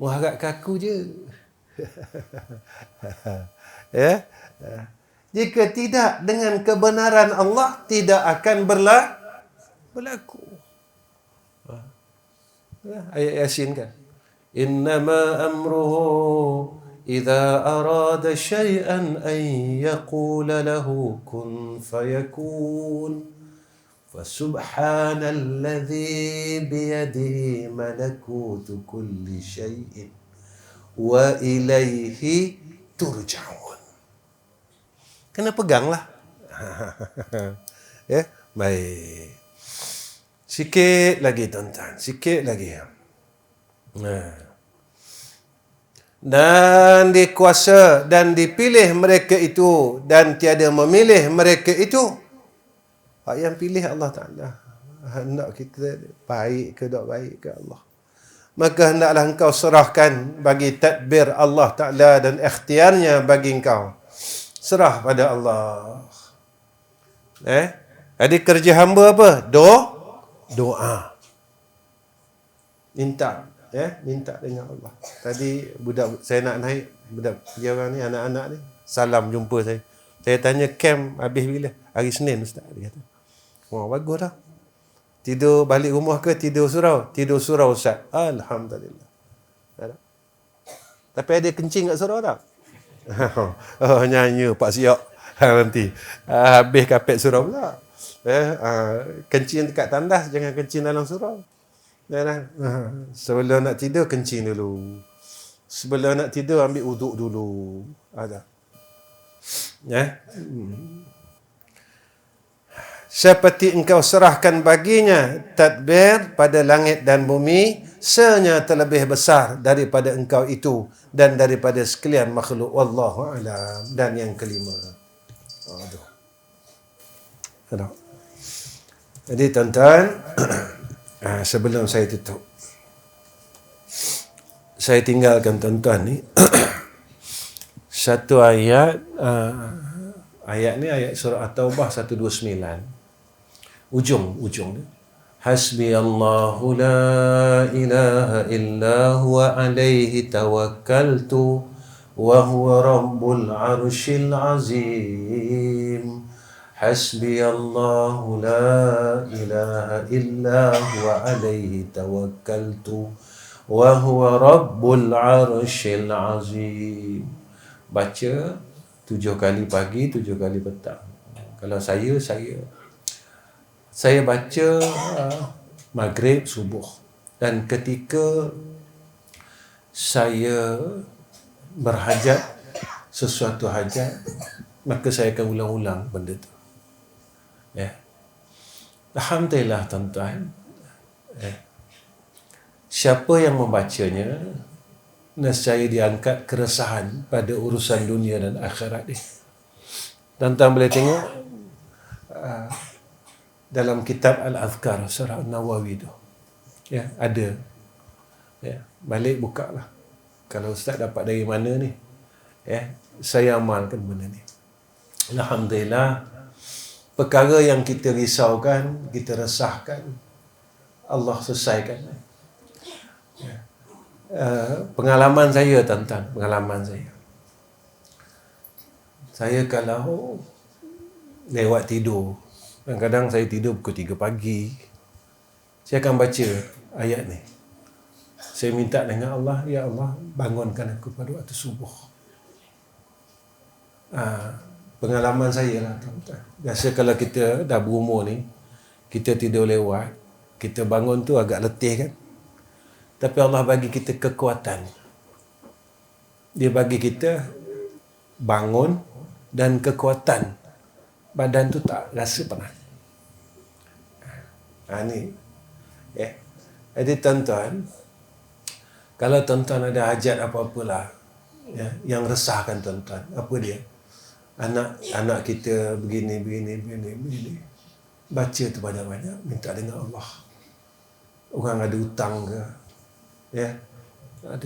Speaker 2: Mengharap ke aku je. Ya? Jika tidak, dengan kebenaran Allah tidak akan berlaku. Ayat Yasin kan? Innama amruhu idza arada syai'an an yaqula lahu kun fayakun. فسبحان الذي بيده ملكوت كل شيء وإليه ترجعون. Kena peganglah. Ya, baik. Sikit lagi tuan-tuan, sikit lagi. Dan dikuasa dan dipilih mereka itu, dan tiada memilih mereka itu. Yang pilih Allah Ta'ala. Hendak kita baik ke tak baik ke Allah. Maka hendaklah engkau serahkan bagi tadbir Allah Ta'ala dan ikhtiarnya bagi engkau. Serah pada Allah. Jadi kerja hamba apa? Doa. Minta. Minta dengan Allah. Tadi budak saya nak naik, budak dia orang ni, anak-anak ni, salam jumpa saya. Saya tanya camp habis bila? Hari Senin Ustaz, dia kata. Wah, bagus dah. Tidur balik rumah ke tidur surau? Tidur surau Ustaz. Alhamdulillah. Tapi ada kencing kat surau tak? Nyanyi Pak Siok. Nanti habis kapet surau pula. Kencing dekat tandas, jangan kencing dalam surau. Sebelum nak tidur kencing dulu. Sebelum nak tidur ambil uduk dulu. Ada. Seperti engkau serahkan baginya tadbir pada langit dan bumi, senyata terlebih besar daripada engkau itu dan daripada sekalian makhluk. Wallahu a'lam. Dan yang kelima. Jadi tuan-tuan, sebelum saya tutup, saya tinggalkan tuan-tuan ni satu ayat. Ayat ni ayat surah At-Taubah 129. Ujung ni. Hasbiyallahu la ilaha illa huwa alaihi tawakkaltu wa huwa rabbul arshil azim. Hasbiyallahu la ilaha illa huwa alaihi tawakkaltu wa huwa rabbul arshil azim. Baca 7 kali pagi, 7 kali petang. Kalau saya baca maghrib, subuh. Dan ketika saya berhajat, sesuatu hajat, maka saya akan ulang-ulang benda tu. Alhamdulillah tuan-tuan. Siapa yang membacanya, nescaya diangkat keresahan pada urusan dunia dan akhirat dia. Tuan-tuan boleh tengok dalam kitab Al-Azkar surah An-Nawawi tu. Ada. Balik buka lah. Kalau Ustaz dapat dari mana ni? Saya amalkan benda ni. Alhamdulillah, perkara yang kita risaukan, kita resahkan, Allah selesaikan. Pengalaman saya tuan-tuan, saya kalau lewat tidur, kadang-kadang saya tidur pukul 3 pagi, saya akan baca ayat ni. Saya minta dengan Allah, ya Allah, bangunkan aku pada waktu subuh. Pengalaman saya lah tuan-tuan. Biasa kalau kita dah berumur ni, kita tidur lewat, kita bangun tu agak letih kan. Tapi Allah bagi kita kekuatan.
Speaker 1: Dia bagi kita bangun dan kekuatan. Badan tu tak rasa penat. Ni. Jadi tuan-tuan, kalau tuan-tuan ada hajat apa-apalah yang resahkan tuan-tuan, apa dia? Anak kita begini. Baca tu banyak-banyak, minta dengan Allah. Orang ada hutang ke?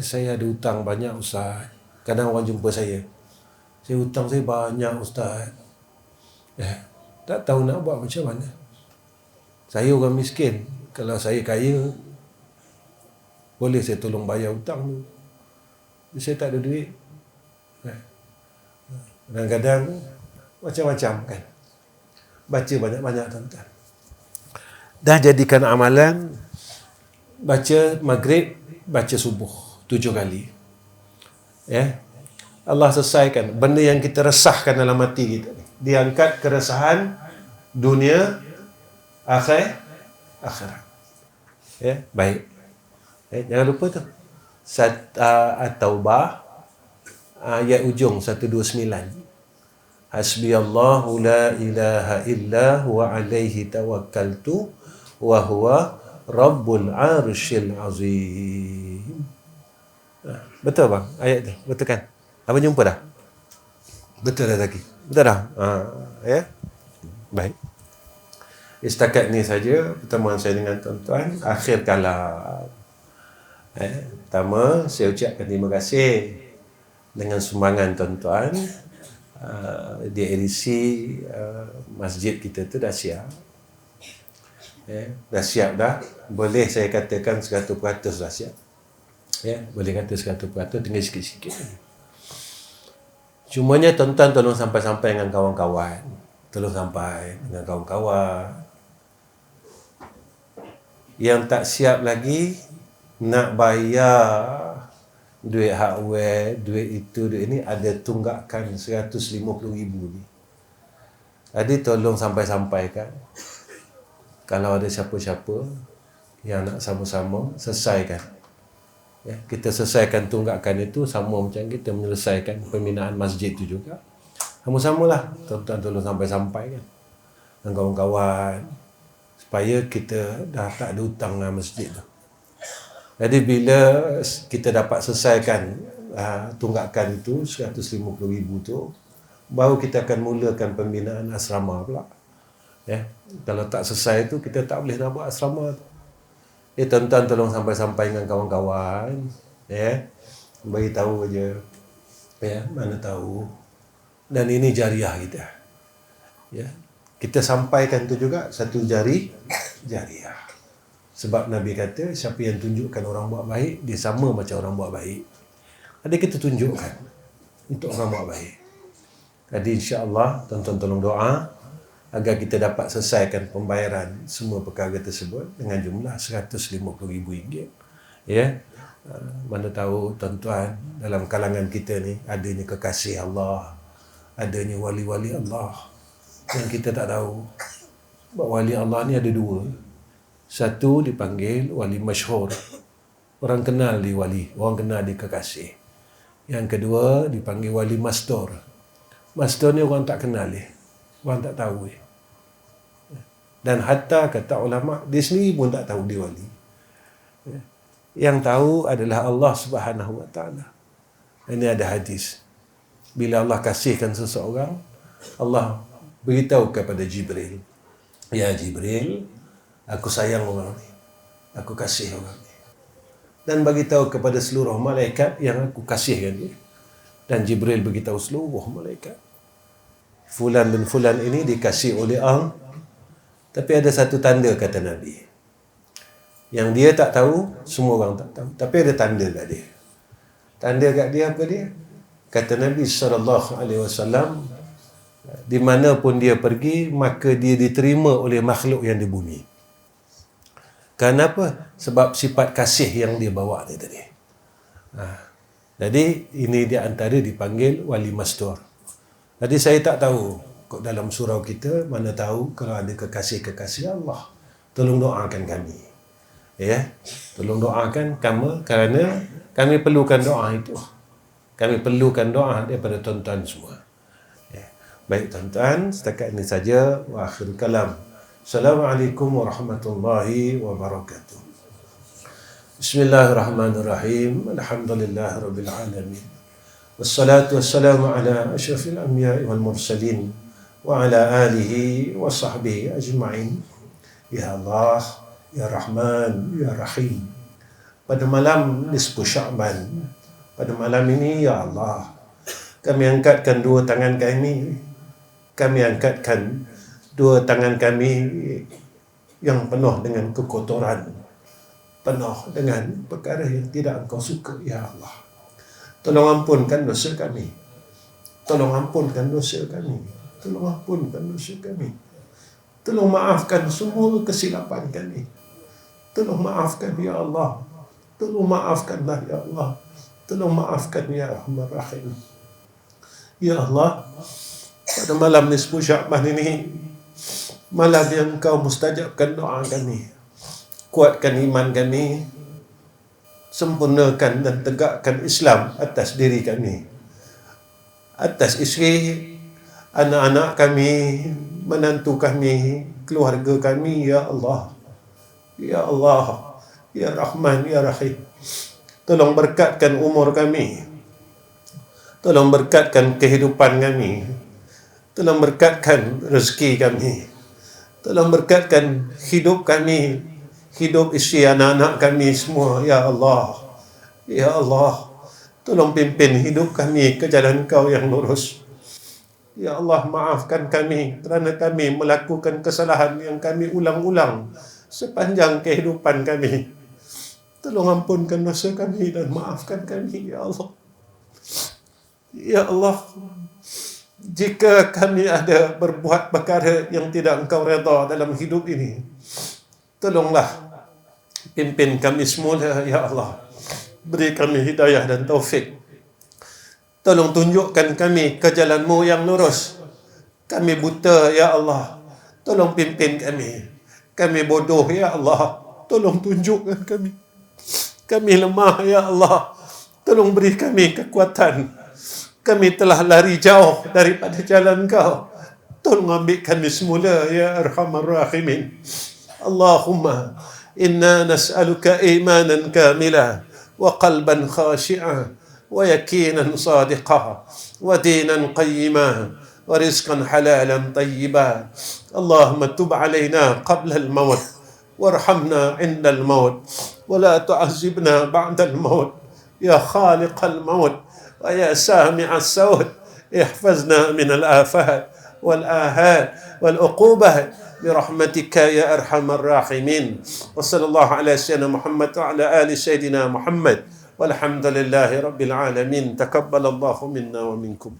Speaker 1: Saya ada hutang banyak, Ustaz. Kadang orang jumpa saya hutang saya banyak, Ustaz. Tak tahu nak buat macam mana. Saya orang miskin. Kalau saya kaya, boleh saya tolong bayar hutang tu. Saya tak ada duit. Kadang-kadang macam-macam kan. Baca banyak-banyak tuan-tuan. Dah jadikan amalan, baca maghrib, baca subuh 7 kali. Allah selesaikan benda yang kita resahkan dalam hati kita. Diangkat keresahan dunia, akhirat. Baik. Jangan lupa tu. At-Taubah ayat ujung 129. Hasbiyallahu la ilaha illa huwa alaihi tawakkaltu wa huwa rabbul arsyil azim. Betul bang ayat tu? Betul kan? Abang jumpa dah? Betul dah lagi? Betul dah? Baik. Setakat ni saja pertemuan saya dengan tuan-tuan. Akhir kalam. Pertama, saya ucapkan terima kasih dengan sumbangan tuan-tuan. Di edisi masjid kita tu dah siap. Dah siap dah. Boleh saya katakan 100% dah siap. Boleh kata 100%, tinggal sikit-sikit. Cumanya tuan-tuan tolong sampai-sampai dengan kawan-kawan. Tolong sampai dengan kawan-kawan. Yang tak siap lagi nak bayar duit hardware, duit itu, duit ini, ada tunggakan 150,000 ni. Jadi tolong sampai-sampaikan. Kalau ada siapa-siapa yang nak sama-sama selesaikan. Kita selesaikan tunggakan itu sama macam kita menyelesaikan pembinaan masjid itu juga. Sama-samalah tuan-tuan tolong sampai-sampaikan dengan kawan-kawan supaya kita dah tak ada hutang dengan masjid tu. Jadi bila kita dapat selesaikan tunggakan itu 150,000 tu, baru kita akan mulakan pembinaan asrama pula. Kalau tak selesai tu, kita tak boleh nak buat asrama tu. Tuan-tuan tolong sampai-sampai dengan kawan-kawan. Bagi tahu aja. Mana tahu. Dan ini jariah kita. Kita sampaikan tu juga satu jariah. Sebab Nabi kata, siapa yang tunjukkan orang buat baik, dia sama macam orang buat baik. Jadi kita tunjukkan untuk orang buat baik. Jadi insya-Allah tuan-tuan tolong doa agar kita dapat selesaikan pembayaran semua perkara tersebut dengan jumlah RM150,000. Mana tahu tuan-tuan dalam kalangan kita ni adanya kekasih Allah, adanya wali-wali Allah yang kita tak tahu. Sebab wali Allah ni ada dua. Satu dipanggil wali masyhur. Orang kenal dia wali, orang kenal dia kekasih. Yang kedua dipanggil wali mastur. Mastur ni orang tak kenal dia. Orang tak tahu dia. Dan hatta kata ulama, dia sendiri pun tak tahu dia wali. Yang tahu adalah Allah Subhanahu Wa Taala. Ini ada hadis. Bila Allah kasihkan seseorang, Allah beritahu kepada Jibril, ya Jibril, aku sayang orang ni, aku kasih orang ni. Dan beritahu kepada seluruh malaikat yang aku kasihkan dia. Dan Jibril beritahu seluruh malaikat, fulan bin fulan ini dikasih oleh Allah. Tapi ada satu tanda, kata Nabi, yang dia tak tahu, semua orang tak tahu. Tapi ada tanda kat dia. Tanda kat dia apa dia? Kata Nabi SAW, di mana pun dia pergi, maka dia diterima oleh makhluk yang di bumi. Kenapa? Sebab sifat kasih yang dia bawa ni tadi. Jadi ini di antara dipanggil wali mastur. Jadi saya tak tahu dalam surau kita, mana tahu kalau ada kekasih-kekasih Allah. Tolong doakan kami. Tolong doakan kami, kerana kami perlukan doa itu. Kami perlukan doa daripada tuan-tuan semua.
Speaker 2: Baik tuan-tuan, setakat ini saja. Wa akhir kalam. Assalamualaikum warahmatullahi wabarakatuh.
Speaker 1: Bismillahirrahmanirrahim. Alhamdulillahirabbil alamin. Wassalatu wassalamu ala asyrafil anbiya'i wal mursalin wa ala alihi wa sahbihi ajma'in. Ya Allah, ya Rahman, ya Rahim. Pada malam nisfu Sya'ban, pada malam ini ya Allah, kami angkatkan dua tangan kami. Kami angkatkan dua tangan kami yang penuh dengan kekotoran, penuh dengan perkara yang tidak Engkau suka, ya Allah. Tolong ampunkan dosa kami. Tolong ampunkan dosa kami. Tolong ampunkan dosa kami. Tolong maafkan semua kesilapan kami. Tolong maafkan, ya Allah. Tolong maafkanlah, ya Allah. Tolong maafkan, ya Rahman Rahim. Ya Allah, pada malam nisfu Sya'ban ini, malam yang Engkau mustajabkan doa kami. Kuatkan iman kami, sempurnakan dan tegakkan Islam atas diri kami, atas isteri, anak-anak kami, menantu kami, keluarga kami, ya Allah. Ya Allah, ya Rahman, ya Rahim. Tolong berkatkan umur kami. Tolong berkatkan kehidupan kami. Tolong berkatkan rezeki kami. Tolong berkatkan hidup kami, hidup isteri anak-anak kami semua, ya Allah. Ya Allah, tolong pimpin hidup kami ke jalan Kau yang lurus. Ya Allah, maafkan kami kerana kami melakukan kesalahan yang kami ulang-ulang sepanjang kehidupan kami. Tolong ampunkan dosa kami dan maafkan kami, ya Allah. Ya Allah, jika kami ada berbuat perkara yang tidak Engkau redha dalam hidup ini, tolonglah pimpin kami semula, ya Allah. Beri kami hidayah dan taufik. Tolong tunjukkan kami ke jalan-Mu yang lurus. Kami buta, ya Allah. Tolong pimpin kami. Kami bodoh, ya Allah. Tolong tunjukkan kami. Kami lemah, ya Allah. Tolong beri kami kekuatan. Kami telah lari jauh daripada jalan Kau. Tolong ambil kami semula, ya Arhamar Rahimin. Allahumma inna nas'aluka imanan kamila wa qalban khashi'a wa yakinan sadiqa wa dinan qayyima wa rizqan halalan tayyiba. Allahumma tub alayna qabla al-maut warhamna 'inda al-maut wa la tu'azzibna ba'da al-maut ya khaliq al-maut wa ya sami' as-sawt. Ihfazna min al-afat wal-ahad wal-uqubat برحمتك يا أرحم الراحمين. وصلى الله على سيدنا محمد وعلى آل سيدنا محمد والحمد لله رب العالمين. تقبل الله منا ومنكم.